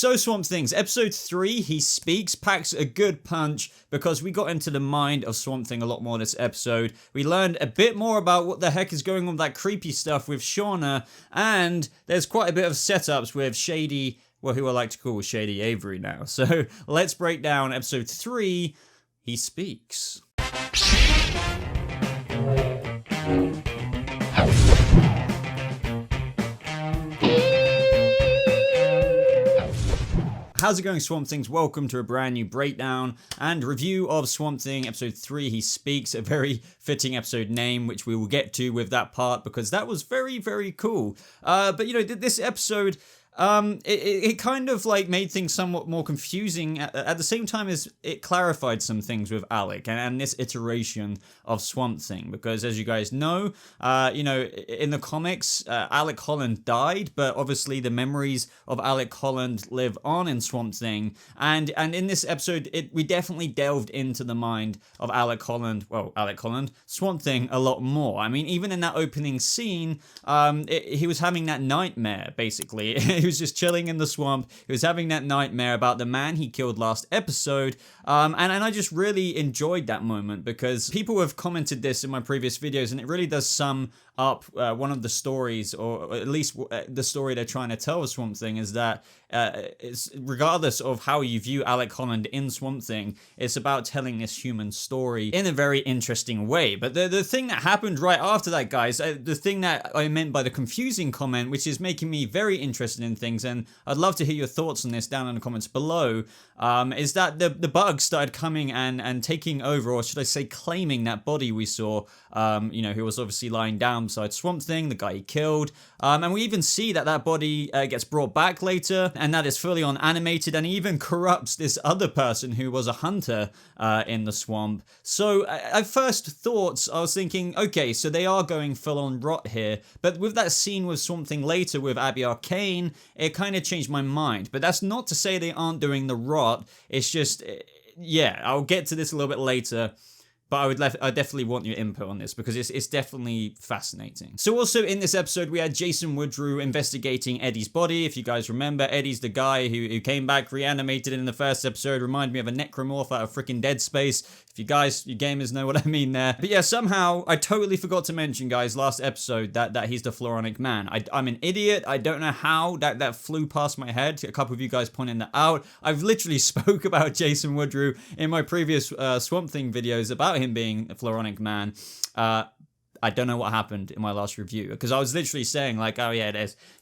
So Swamp Things, episode 3, He Speaks, packs a good punch because we got into the mind of Swamp Thing a lot more this episode. We learned a bit more about what the heck is going on with that creepy stuff with Shauna, and there's quite a bit of setups with Shady, well, who I like to call Shady Avery now. So let's break down episode 3, He Speaks. How's it going, Swamp Things? Welcome to a brand new breakdown and review of Swamp Thing episode 3, He Speaks, a very fitting episode name, which we will get to with that part because that was very, very cool. But you know, this episode, it kind of like made things somewhat more confusing at the same time as it clarified some things with Alec and this iteration of Swamp Thing, because as you guys know, you know, in the comics, Alec Holland died, but obviously the memories of Alec Holland live on in Swamp Thing, and in this episode, we definitely delved into the mind of Alec Holland, Swamp Thing a lot more. I mean, even in that opening scene, he was having that nightmare, basically. He was just chilling in the swamp. He was having that nightmare about the man he killed last episode. And I just really enjoyed that moment because people have commented this in my previous videos, and it really does sum up one of the stories, or at least the story they're trying to tell with Swamp Thing, is that it's, regardless of how you view Alec Holland in Swamp Thing, it's about telling this human story in a very interesting way. But the thing that happened right after that, guys, the thing that I meant by the confusing comment, which is making me very interested in things, and I'd love to hear your thoughts on this down in the comments below, is that the bugs started coming and taking over, or should I say claiming, that body we saw, you know, who was obviously lying down beside Swamp Thing, the guy he killed. And we even see that body gets brought back later, and that is fully on animated, and he even corrupts this other person who was a hunter in the swamp. So at first thoughts, I was thinking, okay, so they are going full on rot here, but with that scene with Swamp Thing later with Abby Arcane, it kind of changed my mind. But that's not to say they aren't doing the rot, it's just, yeah, I'll get to this a little bit later. But I definitely want your input on this because it's definitely fascinating. So also in this episode, we had Jason Woodrue investigating Eddie's body. If you guys remember, Eddie's the guy who came back reanimated in the first episode. Reminded me of a necromorph out of freaking Dead Space. If you guys, you gamers know what I mean there. But yeah, somehow, I totally forgot to mention, guys, last episode that he's the Floronic Man. I'm an idiot. I don't know how that flew past my head. A couple of you guys pointing that out. I've literally spoke about Jason Woodrue in my previous Swamp Thing videos about him being a Floronic Man. I don't know what happened in my last review because I was literally saying like, oh yeah,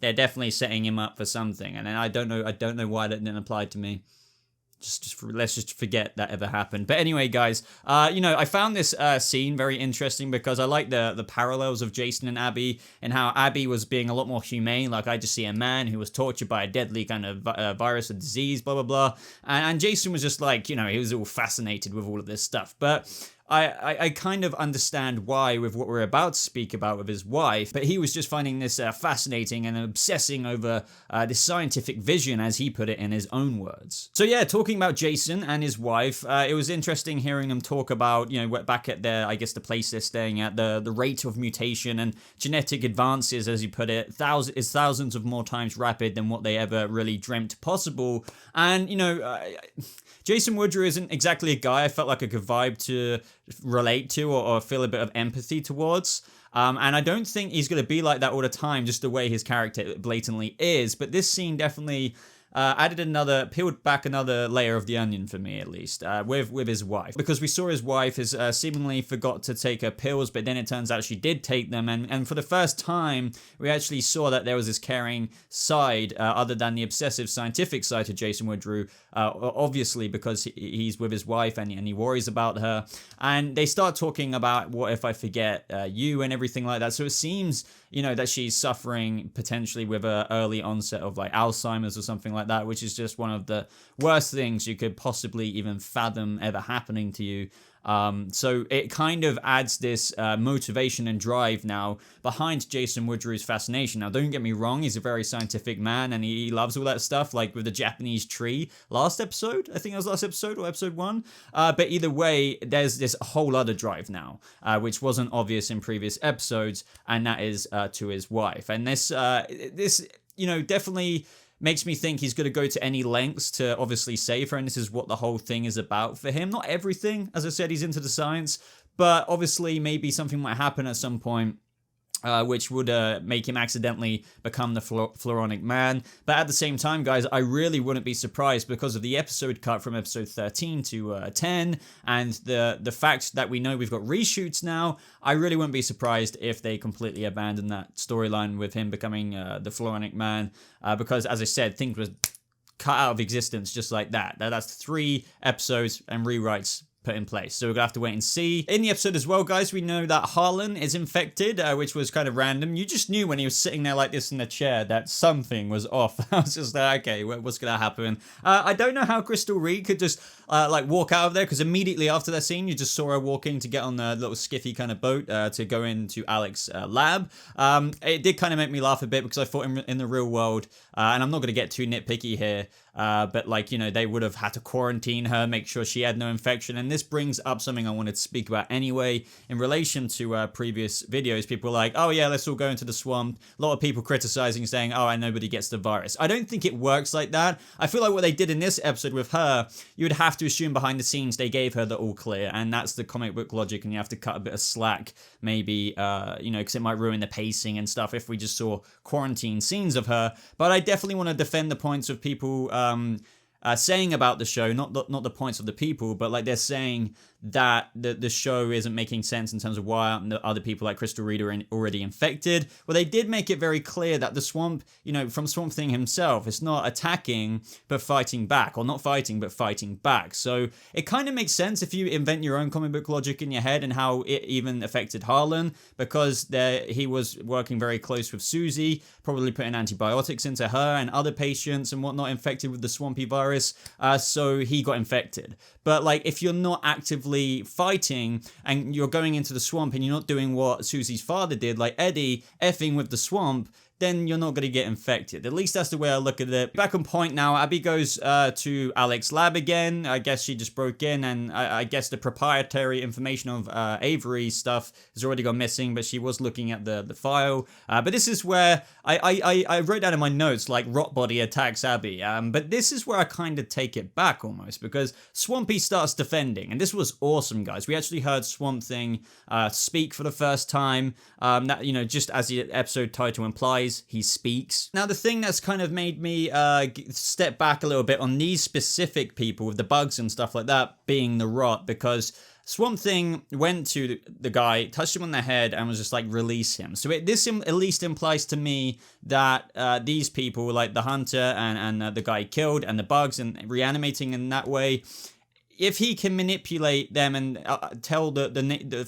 they're definitely setting him up for something, and then I don't know why that didn't apply to me. Let's just forget that ever happened. But anyway, guys, you know, I found this scene very interesting because I like the parallels of Jason and Abby, and how Abby was being a lot more humane. Like, I just see a man who was tortured by a deadly kind of virus or disease, blah, blah, blah. And Jason was just like, you know, he was all fascinated with all of this stuff. But I kind of understand why with what we're about to speak about with his wife, but he was just finding this fascinating and obsessing over this scientific vision, as he put it in his own words. So yeah, talking about Jason and his wife, it was interesting hearing them talk about, you know, back at their, I guess the place they're staying at, the rate of mutation and genetic advances, as you put it, is thousands of more times rapid than what they ever really dreamt possible. And, you know, Jason Woodrue isn't exactly a guy I felt like I could vibe to relate to or feel a bit of empathy towards. And I don't think he's going to be like that all the time, just the way his character blatantly is. But this scene definitely peeled back another layer of the onion for me, at least, with his wife. Because we saw his wife has seemingly forgot to take her pills, but then it turns out she did take them. And for the first time, we actually saw that there was this caring side, other than the obsessive scientific side to Jason Woodrue, obviously because he's with his wife and he worries about her. And they start talking about, what if I forget you, and everything like that. So it seems, you know, that she's suffering potentially with an early onset of like Alzheimer's or something like that, which is just one of the worst things you could possibly even fathom ever happening to you. So it kind of adds this motivation and drive now behind Jason Woodrue's fascination. Now, don't get me wrong, he's a very scientific man and he loves all that stuff, like with the Japanese tree last episode. I think it was last episode or episode 1. But either way, there's this whole other drive now, which wasn't obvious in previous episodes, and that is to his wife. And this, you know, definitely makes me think he's going to go to any lengths to obviously save her, and this is what the whole thing is about for him. Not everything, as I said, he's into the science, but obviously maybe something might happen at some point, which would make him accidentally become the Floronic Man. But at the same time, guys, I really wouldn't be surprised because of the episode cut from episode 13 to 10, and the fact that we know we've got reshoots now. I really wouldn't be surprised if they completely abandon that storyline with him becoming the Floronic Man, because, as I said, things were cut out of existence just like that. That's 3 episodes and rewrites put in place. So we're gonna have to wait and see. In the episode as well, guys, we know that Harlan is infected, which was kind of random. You just knew when he was sitting there like this in the chair that something was off. I was just like, okay, what's gonna happen? I don't know how Crystal Reed could just like walk out of there, because immediately after that scene, you just saw her walking to get on the little skiffy kind of boat to go into Alex's lab. It did kind of make me laugh a bit, because I thought in the real world, and I'm not gonna get too nitpicky here, but like, you know, they would have had to quarantine her, make sure she had no infection. And this brings up something I wanted to speak about anyway in relation to previous videos. People were like, oh yeah, let's all go into the swamp. A lot of people criticizing, saying, oh, and nobody gets the virus. I don't think it works like that. I feel like what they did in this episode with her, you would have to assume behind the scenes they gave her the all clear, and that's the comic book logic, and you have to cut a bit of slack maybe, you know, because it might ruin the pacing and stuff if we just saw quarantine scenes of her. But I definitely want to defend the points of people saying about the show, not the points of the people, but like they're saying that the show isn't making sense in terms of why the other people like Crystal Reed are already infected. Well, they did make it very clear that the swamp, you know, from Swamp Thing himself, it's not attacking but fighting back, or not fighting but fighting back. So it kind of makes sense if you invent your own comic book logic in your head, and how it even affected Harlan, because he was working very close with Susie, probably putting antibiotics into her and other patients and whatnot infected with the swampy virus, so he got infected. But like, if you're not actively fighting and you're going into the swamp and you're not doing what Susie's father did, like Eddie, effing with the swamp, then you're not going to get infected. At least that's the way I look at it. Back on point now, Abby goes to Alex's lab again. I guess she just broke in, and I guess the proprietary information of Avery stuff has already gone missing, but she was looking at the file. But this is where I wrote down in my notes, like, Rot Body attacks Abby. But this is where I kind of take it back almost, because Swampy starts defending, and this was awesome, guys. We actually heard Swamp Thing speak for the first time. That, you know, just as the episode title implies, he speaks. Now, the thing that's kind of made me step back a little bit on these specific people with the bugs and stuff like that being the Rot, because Swamp Thing went to the guy, touched him on the head, and was just like, release him. So this at least implies to me that these people, like the hunter and the guy he killed, and the bugs, and reanimating in that way, if he can manipulate them and tell the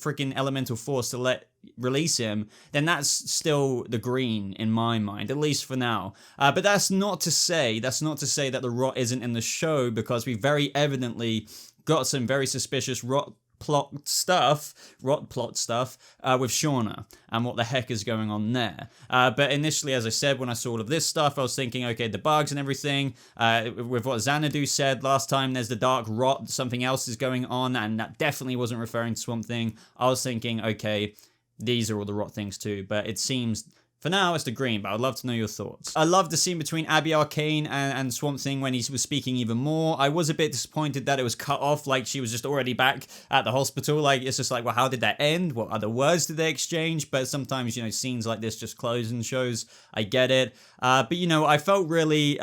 freaking elemental force to release him, then that's still the green in my mind, at least for now. But that's not to say that the Rot isn't in the show, because we very evidently got some very suspicious Rot plot stuff with Shauna, and what the heck is going on there. But initially, as I said, when I saw all of this stuff, I was thinking, okay, the bugs and everything, with what Xanadu said last time, there's the dark Rot, something else is going on, and that definitely wasn't referring to Swamp Thing. I was thinking, okay, these are all the Rot things too, but it seems, for now, it's the green, but I'd love to know your thoughts. I love the scene between Abby Arcane and Swamp Thing when he was speaking even more. I was a bit disappointed that it was cut off, like she was just already back at the hospital. Like, it's just like, well, how did that end? What other words did they exchange? But sometimes, you know, scenes like this just close in shows. I get it. But, you know, I felt really,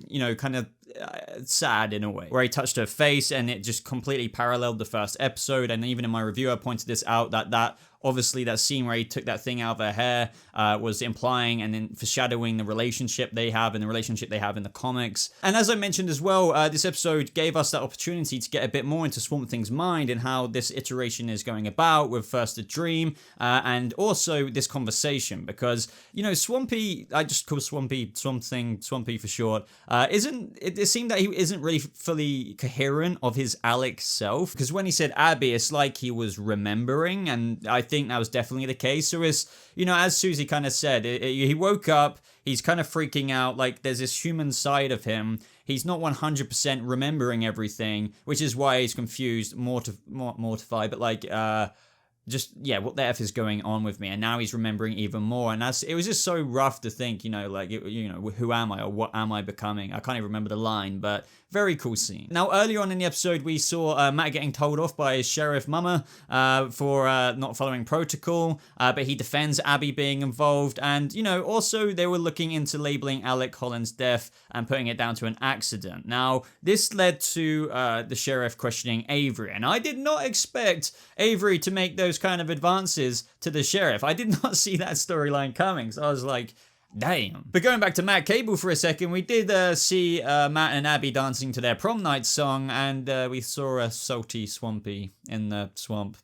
you know, kind of sad in a way, where he touched her face and it just completely paralleled the first episode. And even in my review, I pointed this out, that obviously that scene where he took that thing out of her hair was implying and then foreshadowing the relationship they have and the relationship they have in the comics. And as I mentioned as well, this episode gave us that opportunity to get a bit more into Swamp Thing's mind and how this iteration is going about, with first a dream and also this conversation, because, you know, Swampy, I just call Swamp Thing Swampy for short, it seemed that he isn't really fully coherent of his Alex self, because when he said Abby, it's like he was remembering, and I think that was definitely the case. So it's, you know, as Susie kind of said, he woke up, he's kind of freaking out, like there's this human side of him. He's not 100% remembering everything, which is why he's confused, mortified, but like, just, yeah, what the F is going on with me? And now he's remembering even more. And it was just so rough to think, like, who am I or what am I becoming? I can't even remember the line, but very cool scene. Now, earlier on in the episode, we saw Matt getting told off by his Sheriff Mama for not following protocol, but he defends Abby being involved. And, also they were looking into labeling Alec Holland's death and putting it down to an accident. Now, this led to the sheriff questioning Avery. And I did not expect Avery to make those kind of advances to the sheriff. I did not see that storyline coming. So I was like, damn. But going back to Matt Cable for a second, we did see Matt and Abby dancing to their prom night song, and we saw a salty Swampy in the swamp,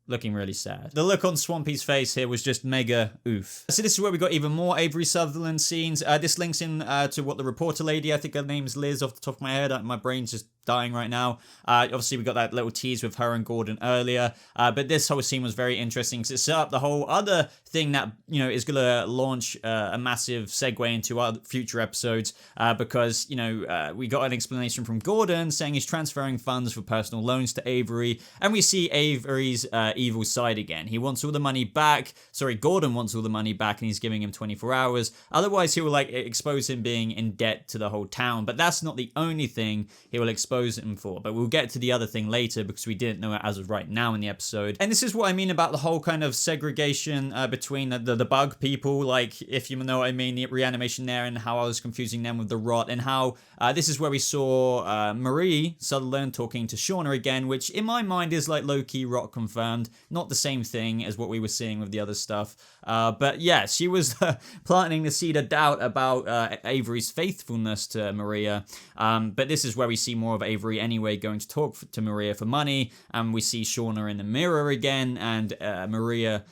looking really sad. The look on Swampy's face here was just mega oof. So this is where we got even more Avery Sutherland scenes. This links in to what the reporter lady, I think her name's Liz off the top of my head, my brain's just dying right now. Obviously, we got that little tease with her and Gordon earlier, but this whole scene was very interesting because it set up the whole other thing that, is going to launch a massive segue into our future episodes because, we got an explanation from Gordon saying he's transferring funds for personal loans to Avery, and we see Avery's evil side again. He wants all the money back. Sorry, Gordon wants all the money back, and he's giving him 24 hours. Otherwise, he will expose him being in debt to the whole town, but that's not the only thing he will expose him for. But we'll get to the other thing later because we didn't know it as of right now in the episode. And this is what I mean about the whole kind of segregation between the bug people, like, if you know what I mean, the reanimation there, and how I was confusing them with the rot, and how this is where we saw Marie Sutherland talking to Shauna again, which in my mind is like low-key rot confirmed, not the same thing as what we were seeing with the other stuff. But yeah, she was planting the seed of doubt about Avery's faithfulness to Maria. But this is where we see more of Avery anyway going to talk to Maria for money, and we see Shauna in the mirror again, and Marie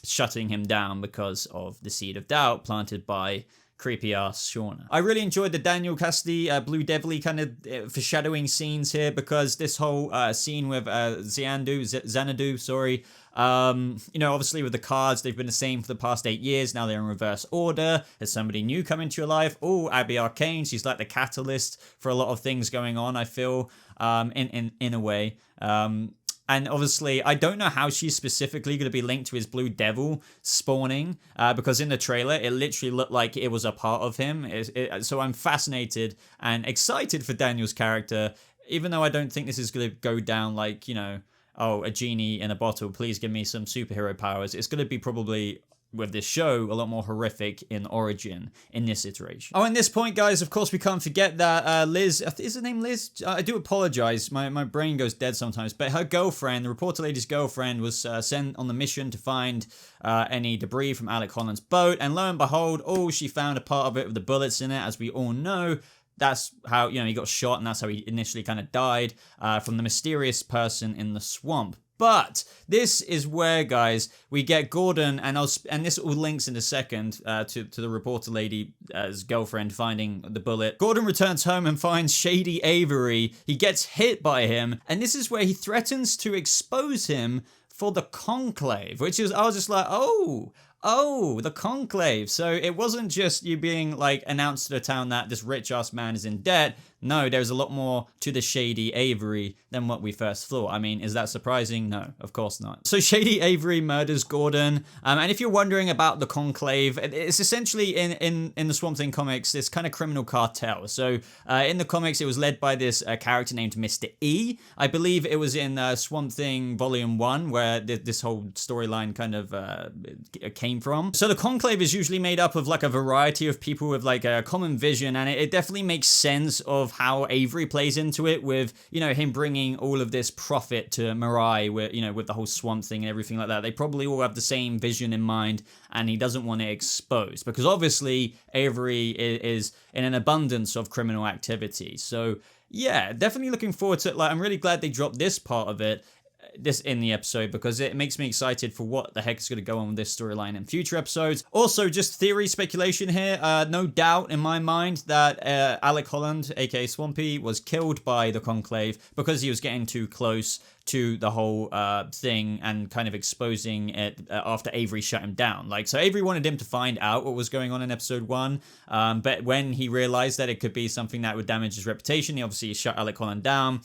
shutting him down because of the seed of doubt planted by creepy ass Shauna. I really enjoyed the Daniel Cassidy Blue Devil-y kind of foreshadowing scenes here, because this whole scene with Xanadu, sorry. Obviously with the cards, they've been the same for the past 8 years. Now they're in reverse order. There's somebody new come into your life. Oh, Abby Arcane. She's like the catalyst for a lot of things going on, I feel, in a way. And obviously, I don't know how she's specifically going to be linked to his Blue Devil spawning, because in the trailer, it literally looked like it was a part of him. So I'm fascinated and excited for Daniel's character, even though I don't think this is going to go down like, oh, a genie in a bottle, please give me some superhero powers. It's going to be probably, with this show, a lot more horrific in origin in this iteration. Oh, and this point, guys, of course, we can't forget that Liz, is her name Liz? I do apologize, my brain goes dead sometimes, but her girlfriend, the reporter lady's girlfriend, was sent on the mission to find any debris from Alec Holland's boat, and lo and behold, she found a part of it with the bullets in it. As we all know, that's how, he got shot, and that's how he initially kind of died from the mysterious person in the swamp. But this is where, guys, we get Gordon, and this all links in a second to the reporter lady's girlfriend finding the bullet. Gordon returns home and finds shady Avery. He gets hit by him, and this is where he threatens to expose him for the conclave, which is, I was just like, oh, the conclave. So it wasn't just you being like announced to the town that this rich ass man is in debt. No, there's a lot more to the shady Avery than what we first thought. I mean, is that surprising? No, of course not. So shady Avery murders Gordon. And if you're wondering about the conclave, it's essentially in the Swamp Thing comics, this kind of criminal cartel. So in the comics, it was led by this character named Mr. E. I believe it was in Swamp Thing Volume 1, where this whole storyline kind of came from. So the conclave is usually made up of like a variety of people with like a common vision, and it definitely makes sense of how Avery plays into it with, him bringing all of this profit to Mirai with the whole swamp thing and everything like that. They probably all have the same vision in mind, and he doesn't want it exposed because obviously Avery is in an abundance of criminal activity. So yeah, definitely looking forward to it. Like, I'm really glad they dropped this part of it in the episode, because it makes me excited for what the heck is going to go on with this storyline in future episodes. Also, just theory speculation here, no doubt in my mind that Alec Holland, aka Swampy, was killed by the conclave because he was getting too close to the whole thing and kind of exposing it after Avery shut him down. Like, so Avery wanted him to find out what was going on in episode 1, but when he realized that it could be something that would damage his reputation, he obviously shut Alec Holland down.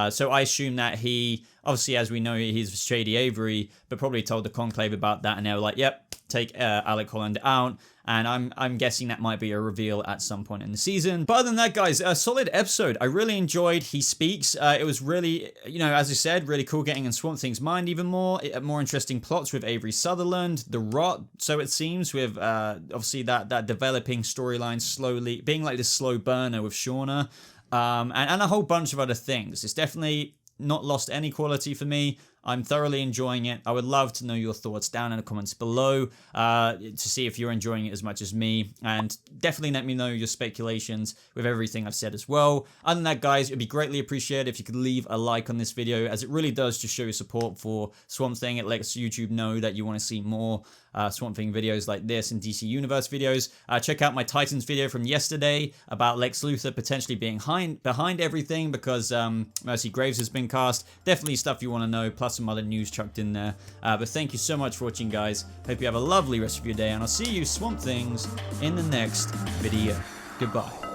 So I assume that he, obviously, as we know, he's Shady Avery, but probably told the Conclave about that, and they were like, yep, take Alec Holland out. And I'm guessing that might be a reveal at some point in the season. But other than that, guys, a solid episode. I really enjoyed He Speaks. It was really, you know, as I said, really cool getting in Swamp Thing's mind even more. More interesting plots with Avery Sutherland. The Rot, so it seems, with obviously that developing storyline slowly, being like this slow burner with Shauna. And a whole bunch of other things. It's definitely not lost any quality for me. I'm thoroughly enjoying it. I would love to know your thoughts down in the comments below to see if you're enjoying it as much as me. And definitely let me know your speculations with everything I've said as well. Other than that, guys, it'd be greatly appreciated if you could leave a like on this video, as it really does just show your support for Swamp Thing. It lets YouTube know that you want to see more Swamp Thing videos like this and DC Universe videos. Check out my Titans video from yesterday about Lex Luthor potentially being behind everything because Mercy Graves has been cast. Definitely stuff you want to know, plus some other news chucked in there. But thank you so much for watching, guys. Hope you have a lovely rest of your day, and I'll see you Swamp Things in the next video. Goodbye.